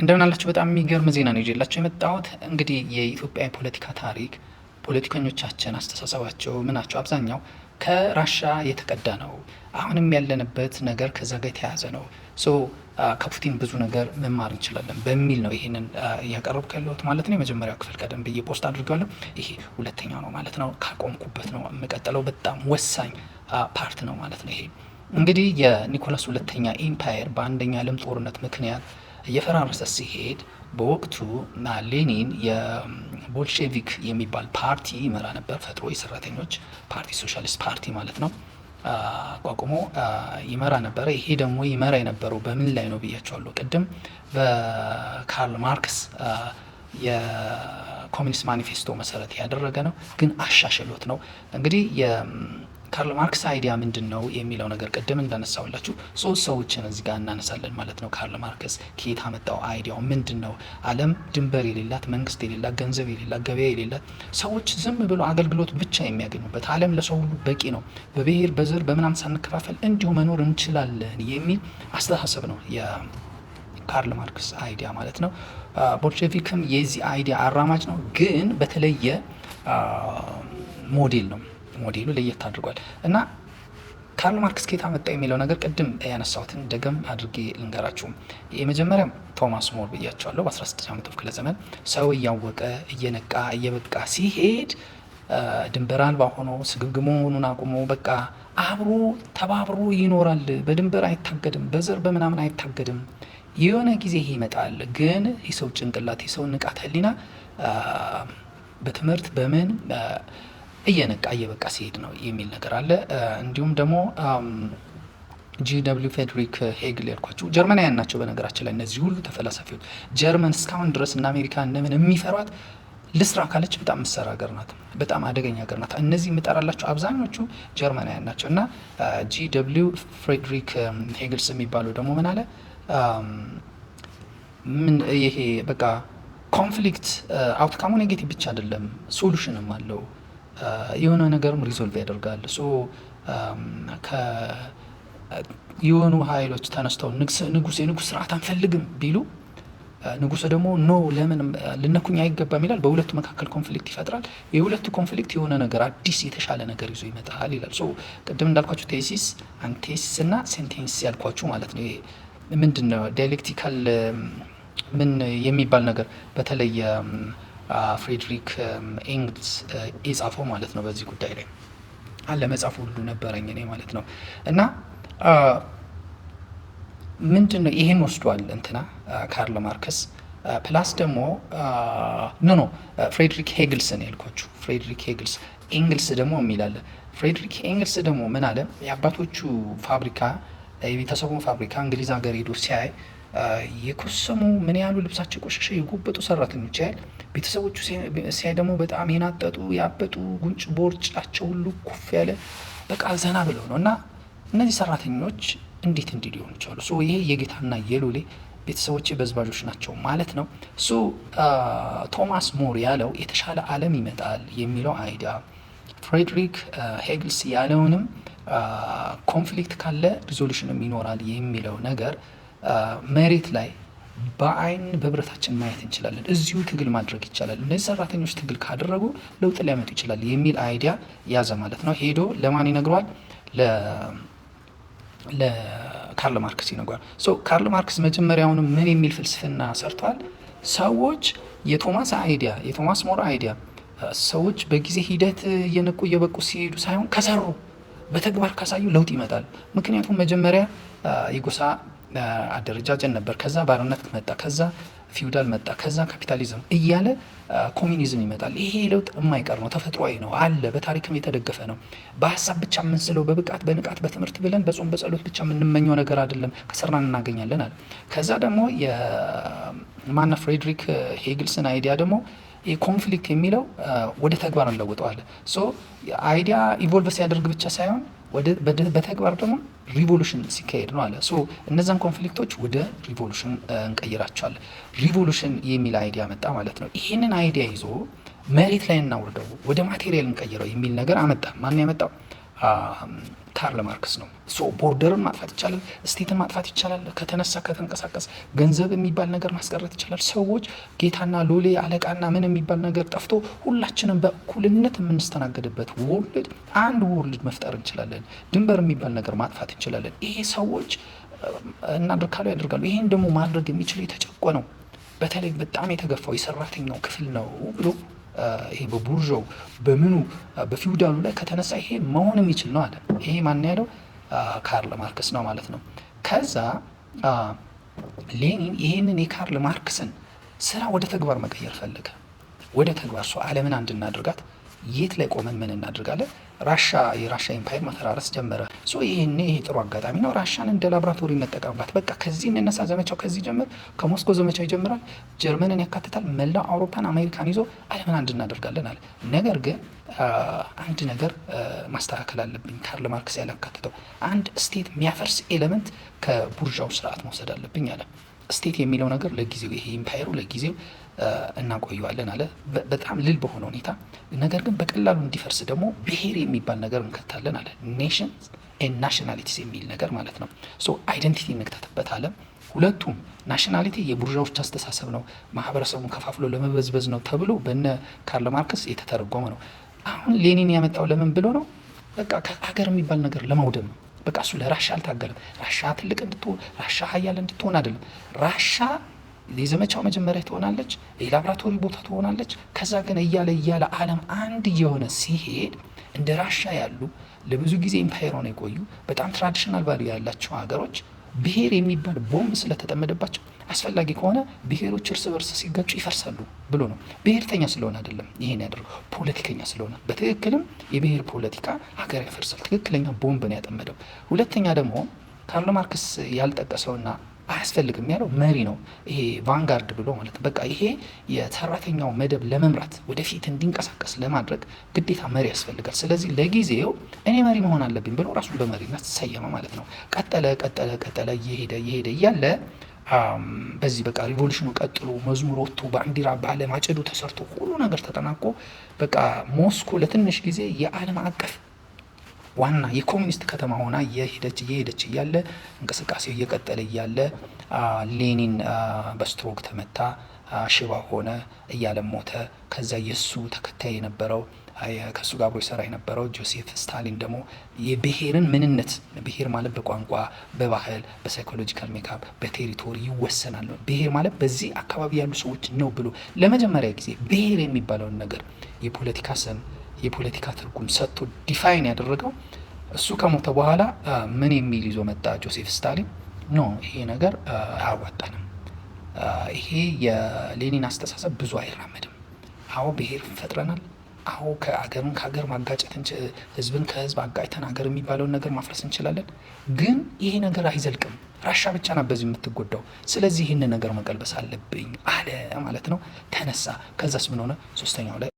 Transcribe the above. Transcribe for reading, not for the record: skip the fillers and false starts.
እንደምን አላችሁ? በጣም የሚገርም ዜና ነው ይዤላችሁ የመጣሁት። እንግዲህ የኢትዮጵያ የፖለቲካ ታሪክ ፖለቲከኞቻችን አስተሳሰባቸው ምናቸው አብዛኛው ከራሻ የተቀዳ ነው። አሁንም ያለንበት ነገር ከዛ ጋር የተያያዘ ነው። ሶ ከፑቲን ብዙ ነገር መማር እንችላለን በሚል ነው ይህንን እያቀረብኩ ያለሁት ማለት ነው። የመጀመሪያው ክፍል ቀደም ብዬ ፖስት አድርጌዋለሁ። ይሄ ሁለተኛው ነው ማለት ነው። ካቆምኩበት ነው የምቀጥለው። በጣም ወሳኝ ፓርት ነው ማለት ነው። ይሄ እንግዲህ የኒኮላስ ሁለተኛ ኢምፓየር በአንደኛ ዓለም ጦርነት ምክንያት እየፈራረሰ ሲሄድ በወቅቱ ሌኒን የቦልሼቪክ የሚባል ፓርቲ ይመራ ነበር። ፈጥሮ የሰራተኞች ፓርቲ ሶሻሊስት ፓርቲ ማለት ነው አቋቁሞ ይመራ ነበረ። ይሄ ደግሞ ይመራ የነበረው በምን ላይ ነው ብያቸዋለሁ ቅድም። በካርል ማርክስ የኮሚኒስት ማኒፌስቶ መሰረት ያደረገ ነው፣ ግን አሻሽሎት ነው እንግዲህ ካርል ማርክስ አይዲያ ምንድን ነው የሚለው ነገር ቅድም እንዳነሳውላችሁ ሶስት ሰዎችን እዚህ ጋር እናነሳለን ማለት ነው። ካርል ማርክስ ከየት አመጣው? አይዲያው ምንድን ነው? ዓለም ድንበር የሌላት፣ መንግስት የሌላት፣ ገንዘብ የሌላት፣ ገበያ የሌላት፣ ሰዎች ዝም ብሎ አገልግሎት ብቻ የሚያገኙበት ዓለም ለሰው ሁሉ በቂ ነው፣ በብሔር በዘር በምናምን ሳንከፋፈል እንዲሁ መኖር እንችላለን የሚል አስተሳሰብ ነው የካርል ማርክስ አይዲያ ማለት ነው። ቦልሼቪክም የዚህ አይዲያ አራማጅ ነው፣ ግን በተለየ ሞዴል ነው። ሞዴሉ ለየት አድርጓል እና ካርል ማርክስ ከየት አመጣ የሚለው ነገር ቅድም ያነሳሁትን ደገም አድርጌ ልንገራችሁ። የመጀመሪያ ቶማስ ሞር ብያቸዋለሁ። በ16 ዓመቱ ክፍለ ዘመን ሰው እያወቀ እየነቃ እየበቃ ሲሄድ ድንበር አልባ ሆኖ ስግብግሞ መሆኑን አቁሞ በቃ አብሮ ተባብሮ ይኖራል። በድንበር አይታገድም፣ በዘር በምናምን አይታገድም። የሆነ ጊዜ ይመጣል፣ ግን የሰው ጭንቅላት የሰው ንቃተ ህሊና በትምህርት በምን እየነቃ እየበቃ ሲሄድ ነው የሚል ነገር አለ። እንዲሁም ደግሞ ጂ.ደብሊው ፌዴሪክ ሄግል ያልኳቸው ጀርመናውያን ናቸው። በነገራችን ላይ እነዚህ ሁሉ ተፈላሳፊዎች ጀርመን እስካሁን ድረስ እና አሜሪካ እንደምን የሚፈሯት ልስራ ካለች በጣም ምሰራ ሀገር ናት፣ በጣም አደገኛ ሀገር ናት። እነዚህ የምጠራላቸው አብዛኞቹ ጀርመናውያን ናቸው። እና ጂ.ደብሊው ፌዴሪክ ሄግልስ የሚባለው ደግሞ ምን አለ? ይሄ በቃ ኮንፍሊክት አውትካሙ ኔጌቲቭ ብቻ አይደለም፣ ሶሉሽንም አለው። የሆነ ነገርም ሪዞልቭ ያደርጋል። የሆኑ ሀይሎች ተነስተው የንጉስ ስርዓት አንፈልግም ቢሉ ንጉሱ ደግሞ ኖ ለምን ልነኩኝ አይገባም ይላል። በሁለቱ መካከል ኮንፍሊክት ይፈጥራል። የሁለቱ ኮንፍሊክት የሆነ ነገር አዲስ የተሻለ ነገር ይዞ ይመጣል ይላል። ቅድም እንዳልኳችሁ ቴሲስ፣ አንቴሲስ እና ሴንቴንስ ያልኳችሁ ማለት ነው። ምንድን ነው ዳይሌክቲካል ምን የሚባል ነገር በተለይ ፍሬድሪክ ኤንግልስ የጻፈው ማለት ነው። በዚህ ጉዳይ ላይ አለ መጽሐፍ ሁሉ ነበረኝ እኔ ማለት ነው። እና ምንድን ነው ይሄን ወስዷል እንትና ካርል ማርክስ ፕላስ ደግሞ ኖ ፍሬድሪክ ሄግልስን ያልኳችሁ ፍሬድሪክ ሄግልስ። ኤንግልስ ደግሞ የሚላለ ፍሬድሪክ ኤንግልስ ደግሞ ምን አለ? የአባቶቹ ፋብሪካ የቤተሰቡ ፋብሪካ እንግሊዝ ሀገር ሄዶ ሲያይ የኮሰሙ ምን ያሉ ልብሳቸው ቆሸሸ የጎበጡ ሰራተኞች ያህል ቤተሰቦቹ ሲያይ ደግሞ በጣም የናጠጡ ያበጡ ጉንጭ ቦርጫቸው ሁሉ ኩፍ ያለ በቃ ዘና ብለው ነው። እና እነዚህ ሰራተኞች እንዴት እንዲህ ሊሆኑ ይችላሉ? ይሄ የጌታና የሎሌ ቤተሰቦች በዝባዦች ናቸው ማለት ነው። ቶማስ ሞር ያለው የተሻለ ዓለም ይመጣል የሚለው አይዲያ፣ ፍሬድሪክ ሄግልስ ያለውንም ኮንፍሊክት ካለ ሪዞሉሽንም ይኖራል የሚለው ነገር መሬት ላይ በአይን በብረታችን ማየት እንችላለን። እዚሁ ትግል ማድረግ ይቻላል። እነዚህ ሰራተኞች ትግል ካደረጉ ለውጥ ሊያመጡ ይችላል የሚል አይዲያ ያዘ ማለት ነው። ሄዶ ለማን ይነግሯል? ለካርል ማርክስ ይነግሯል። ካርል ማርክስ መጀመሪያውንም ምን የሚል ፍልስፍና ሰርቷል? ሰዎች የቶማስ ሞር አይዲያ ሰዎች በጊዜ ሂደት እየነቁ እየበቁ ሲሄዱ ሳይሆን ከሰሩ በተግባር ካሳዩ ለውጥ ይመጣል። ምክንያቱም መጀመሪያ የጎሳ አደረጃጀት ነበር፣ ከዛ ባርነት መጣ፣ ከዛ ፊውዳል መጣ፣ ከዛ ካፒታሊዝም እያለ ኮሚኒዝም ይመጣል። ይሄ ለውጥ የማይቀር ነው፣ ተፈጥሯዊ ነው፣ አለ፣ በታሪክም የተደገፈ ነው። በሀሳብ ብቻ የምንስለው በብቃት በንቃት በትምህርት ብለን በጾም በጸሎት ብቻ የምንመኘው ነገር አይደለም፣ ከሰራን እናገኛለን አለ። ከዛ ደግሞ የማና ፍሬድሪክ ሄግልስን አይዲያ ደግሞ ኮንፍሊክት የሚለው ወደ ተግባር እንለውጠዋለን። አይዲያ ኢቮልቭ ሲያደርግ ብቻ ሳይሆን በተግባር ደግሞ ሪቮሉሽን ሲካሄድ ነው አለ። እነዛን ኮንፍሊክቶች ወደ ሪቮሉሽን እንቀይራቸዋለን። ሪቮሉሽን የሚል አይዲያ መጣ ማለት ነው። ይህንን አይዲያ ይዞ መሬት ላይ እናውርደው፣ ወደ ማቴሪያል እንቀይረው የሚል ነገር አመጣ። ማን ያመጣው? ካርል ማርክስ ነው። ቦርደርን ማጥፋት ይቻላል፣ ስቴትን ማጥፋት ይቻላል። ከተነሳ ከተንቀሳቀስ ገንዘብ የሚባል ነገር ማስቀረት ይቻላል። ሰዎች ጌታና ሎሌ አለቃና ምን የሚባል ነገር ጠፍቶ ሁላችንም በእኩልነት የምንስተናገድበት አንድ ወርልድ መፍጠር እንችላለን። ድንበር የሚባል ነገር ማጥፋት እንችላለን። ይሄ ሰዎች እናድርካሉ ያደርጋሉ። ይሄን ደግሞ ማድረግ የሚችለው የተጨቆነው በተለይ በጣም የተገፋው የሰራተኛው ክፍል ነው ብሎ ይሄ በቡርዣው በምኑ በፊውዳሉ ላይ ከተነሳ ይሄ መሆን የሚችል ነው አለ። ይሄ ማን ያለው? ካርል ማርክስ ነው ማለት ነው። ከዛ ሌኒን ይሄንን የካርል ማርክስን ስራ ወደ ተግባር መቀየር ፈለገ። ወደ ተግባር ዓለምን አንድ እናድርጋት። የት ላይ ቆመን ምን እናድርጋለን? የራሻ ኤምፓየር መፈራረስ ጀመረ። ይሄ ጥሩ አጋጣሚ ነው። ራሻን እንደ ላብራቶሪ እንጠቀምባት። በቃ ከዚህ እንነሳ። ዘመቻው ከዚህ ጀምር። ከሞስኮ ዘመቻው ይጀምራል። ጀርመንን ያካትታል። መላው አውሮፓን፣ አሜሪካን ይዞ ዓለምን አንድ እናደርጋለን አለ። ነገር ግን አንድ ነገር ማስተካከል አለብኝ። ካርል ማርክስ ያላካትተው አንድ ስቴት የሚያፈርስ ኤሌመንት ከቡርዣው ስርዓት መውሰድ አለብኝ አለ። ስቴት የሚለው ነገር ለጊዜው ይሄ ኢምፓየሩ ለጊዜው እናቆየዋለን አለ፣ በጣም ልል በሆነ ሁኔታ። ነገር ግን በቀላሉ እንዲፈርስ ደግሞ ብሔር የሚባል ነገር እንከታለን አለ። ኔሽንስ ኤንድ ናሽናሊቲስ የሚል ነገር ማለት ነው። አይደንቲቲ እንክተትበት አለ። ሁለቱም ናሽናሊቲ የቡርዣዎች አስተሳሰብ ነው፣ ማህበረሰቡን ከፋፍሎ ለመበዝበዝ ነው ተብሎ በነ ካርል ማርክስ የተተረጎመ ነው። አሁን ሌኒን ያመጣው ለምን ብሎ ነው? በቃ ከሀገር የሚባል ነገር ለማውደም ነው። በቃ እሱ ለራሻ አልታገለም። ራሻ ትልቅ እንድትሆን፣ ራሻ ሀያል እንድትሆን አይደለም። ራሻ የዘመቻው መጀመሪያ ትሆናለች፣ የላብራቶሪ ቦታ ትሆናለች። ከዛ ግን እያለ ዓለም አንድ እየሆነ ሲሄድ እንደ ራሻ ያሉ ለብዙ ጊዜ ኢምፓየር ሆነው የቆዩ በጣም ትራዲሽናል ቫልዩ ያላቸው ሀገሮች ብሔር የሚባል ቦምብ ስለተጠመደባቸው አስፈላጊ ከሆነ ብሔሮች እርስ በርስ ሲጋጩ ይፈርሳሉ ብሎ ነው። ብሔርተኛ ስለሆነ አይደለም ይሄን ያደርገው፣ ፖለቲከኛ ስለሆነ። በትክክልም የብሔር ፖለቲካ ሀገር ያፈርሳል። ትክክለኛ ቦምብ ነው ያጠመደው። ሁለተኛ ደግሞ ካርል ማርክስ ያልጠቀሰውና አያስፈልግም ያለው መሪ ነው። ይሄ ቫንጋርድ ብሎ ማለት በቃ ይሄ የሰራተኛው መደብ ለመምራት ወደፊት እንዲንቀሳቀስ ለማድረግ ግዴታ መሪ ያስፈልጋል። ስለዚህ ለጊዜው እኔ መሪ መሆን አለብኝ ብሎ ራሱን በመሪነት ተሰየመ ማለት ነው። ቀጠለ እየሄደ እያለ በዚህ በቃ ሪቮሉሽኑ ቀጥሎ መዝሙር ወጥቶ ባንዲራ በዓለም አጨዱ ተሰርቶ ሁሉ ነገር ተጠናቆ በቃ ሞስኮ ለትንሽ ጊዜ የዓለም አቀፍ ዋና የኮሚኒስት ከተማ ሆና እየሄደች እያለ እንቅስቃሴው እየቀጠለ እያለ ሌኒን በስትሮክ ተመታ፣ ሽባ ሆነ፣ እያለ ሞተ። ከዛ የሱ ተከታይ የነበረው ከሱ ጋር አብሮ ይሰራ የነበረው ጆሴፍ ስታሊን ደግሞ የብሔርን ምንነት፣ ብሔር ማለት በቋንቋ በባህል በሳይኮሎጂካል ሜካፕ በቴሪቶሪ ይወሰናል። ብሔር ማለት በዚህ አካባቢ ያሉ ሰዎች ነው ብሎ ለመጀመሪያ ጊዜ ብሔር የሚባለውን ነገር የፖለቲካ ስም የፖለቲካ ትርጉም ሰጥቶ ዲፋይን ያደረገው እሱ ከሞተ በኋላ ምን የሚል ይዞ መጣ ጆሴፍ ስታሊን? ኖ ይሄ ነገር አያዋጣንም፣ ይሄ የሌኒን አስተሳሰብ ብዙ አይራመድም። አዎ ብሔር ፈጥረናል፣ አዎ ከአገርን ከሀገር ማጋጨት ህዝብን ከህዝብ አጋጭተን ሀገር የሚባለውን ነገር ማፍረስ እንችላለን፣ ግን ይሄ ነገር አይዘልቅም። ራሻ ብቻ ናት በዚህ የምትጎዳው። ስለዚህ ይህን ነገር መቀልበስ አለብኝ አለ ማለት ነው። ተነሳ። ከዛስ ምን ሆነ? ሶስተኛው ላይ